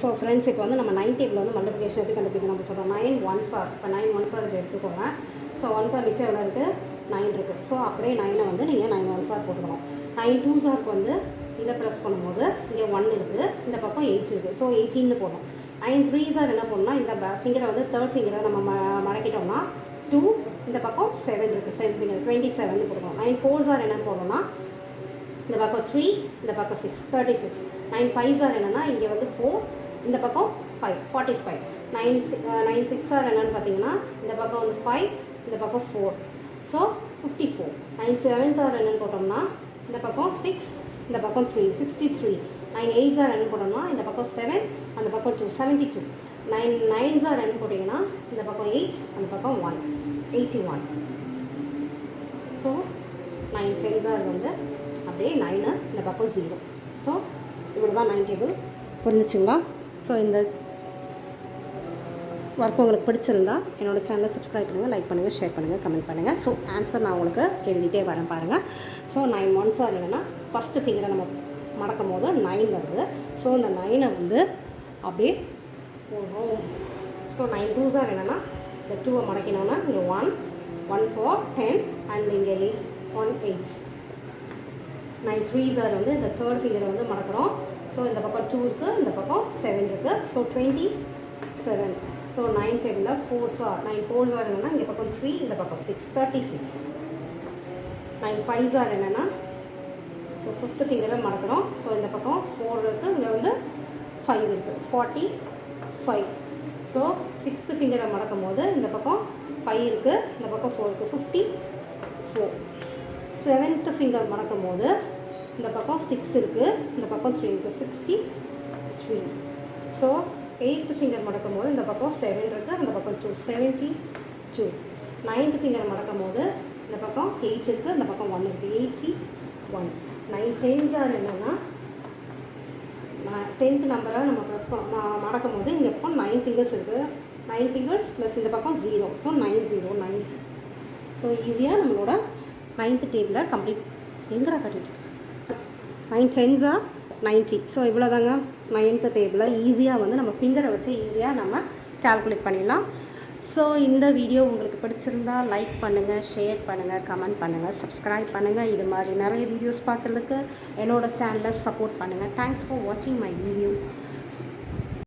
So friends, இப்போ வந்து நம்ம 9 டேபிள் வந்து மல்டிப்ளிகேஷன் எப்படி கண்டுபிடிக்கணும் நம்ம சொல்கிறோம். 9 1s ஆர். இப்போ 9 1s ஆர் எடுத்துக்கோங்க. ஸோ 1s ஆர் மிச்சம் எவ்வளோ இருக்குது? 9 இருக்குது. ஸோ அப்படியே 9 வந்து நீங்கள் 9 1s ஆர் போட்டுக்கணும். 9 2s ஆருக்கு வந்து இதை ப்ரெஸ் பண்ணும்போது இங்கே 1 இருக்குது, இந்த பக்கம் 8 இருக்குது. ஸோ 18 போடணும். 9 3s ஆர் என்ன பண்ணணும்னா இந்த ஃபிங்கரை வந்து தேர்ட் ஃபிங்கரை நம்ம மடக்கிட்டோம்னா 2, இந்த பக்கம் 7 இருக்குது, 7 ஃபிங்கர் 27 போடணும். 9 4s ஆர் என்னென்னு போடணும்னா இந்த பக்கம் 3, இந்த பக்கம் 6 36. 9 5s ஆர் என்னென்னா இங்கே வந்து 4, இந்த பக்கம் 5 45. 9 6 ஆர் என்னென்னு பார்த்தீங்கன்னா இந்த பக்கம் வந்து 5, இந்த பக்கம் 4, ஸோ 54. 9 7s ஆர் என்னென்னு போட்டோம்னா இந்த பக்கம் 6, இந்த பக்கம் 3 63. 9 8s ஆர் என்னென்னு போட்டோம்னா இந்த பக்கம் 7, அந்த பக்கம் 2 72. 9 9s ஆர் என்னென்னு போட்டிங்கன்னா இந்த பக்கம் 8, அந்த பக்கம் 1 81. ஸோ 9 10s ஆர் வந்து அப்படியே 9 இந்த பக்கம் 0. ஸோ இவ்வளோ தான் 9 டேபிள். புரிஞ்சிச்சுங்களா? ஸோ இந்த ஒர்க் உங்களுக்கு பிடிச்சிருந்தா என்னோடய சேனலை சப்ஸ்கிரைப் பண்ணுங்கள், லைக் பண்ணுங்கள், ஷேர் பண்ணுங்கள், கமெண்ட் பண்ணுங்கள். ஸோ ஆன்சர் நான் உங்களுக்கு எழுதிட்டே வரேன் பாருங்கள். ஸோ 9 1s ஆர் என்னென்னா ஃபஸ்ட்டு ஃபிங்கரை நம்ம மடக்கும் போது 9 வருது. ஸோ இந்த 9 வந்து அப்படியே போடுறோம். ஸோ 9 2s ஆர் என்னென்னா இந்த 2 மடக்கினோன்னா இங்கே 1 1 4 10 அண்ட் இங்கே 8 1 8. 9 3s ஆர் வந்து இந்த தேர்ட் ஃபிங்கரை வந்து மடக்கிறோம். ஸோ இந்த பக்கம் 2 இருக்குது, இந்த பக்கம் 7 இருக்குது. ஸோ 27. ஸோ 9 7ல் 4s ஆர் 9 4s ஆர் என்னென்னா இங்கே பக்கம் 3, இந்த பக்கம் 6 36. 9 5s ஆர் என்னென்னா ஸோ ஃபிஃப்த்து ஃபிங்கரை மடக்கிறோம். ஸோ இந்த பக்கம் 4 இருக்குது, இங்கே வந்து 5 இருக்குது 45. ஸோ 6th ஃபிங்கரை மடக்கும் போது இந்த பக்கம் 5 இருக்குது, இந்த பக்கம் 4 இருக்குது 54. 7th ஃபிங்கர் மடக்கும் போது இந்த பக்கம் 6 இருக்குது, இந்த பக்கம் 3 இருக்குது 63. ஸோ 8th ஃபிங்கர் மடக்கும் போது இந்த பக்கம் 7 இருக்குது, அந்த பக்கம் 2 72. 9th ஃபிங்கர் மடக்கும் போது இந்த பக்கம் 8 இருக்குது, இந்த பக்கம் 1 இருக்குது 81. 9 10s ஆர் என்னென்னா 10th நம்பரை நம்ம ப்ரெஸ் மடக்கும் போது இந்த பக்கம் 9 ஃபிங்கர்ஸ் இருக்குது, 9 ஃபிங்கர்ஸ் ப்ளஸ் இந்த பக்கம் 0. ஸோ 90 90. ஸோ ஈஸியாக நம்மளோட 9th டேபிளை கம்ப்ளீட் எங்கடா கட்டிட்டு 9 10s ஆர் 90. ஸோ இவ்வளோ தாங்க 9th டேபிளை ஈஸியாக வந்து நம்ம ஃபிங்கரை வச்சு ஈஸியாக நம்ம கால்குலேட் பண்ணிடலாம். ஸோ இந்த வீடியோ உங்களுக்கு பிடிச்சிருந்தா லைக் பண்ணுங்கள், ஷேர் பண்ணுங்கள், கமெண்ட் பண்ணுங்கள், சப்ஸ்கிரைப் பண்ணுங்கள். இது மாதிரி நிறைய வீடியோஸ் பார்க்குறதுக்கு என்னோடய சேனலை சப்போர்ட் பண்ணுங்கள். தேங்க்ஸ் ஃபார் வாட்சிங் மை வீடியோ.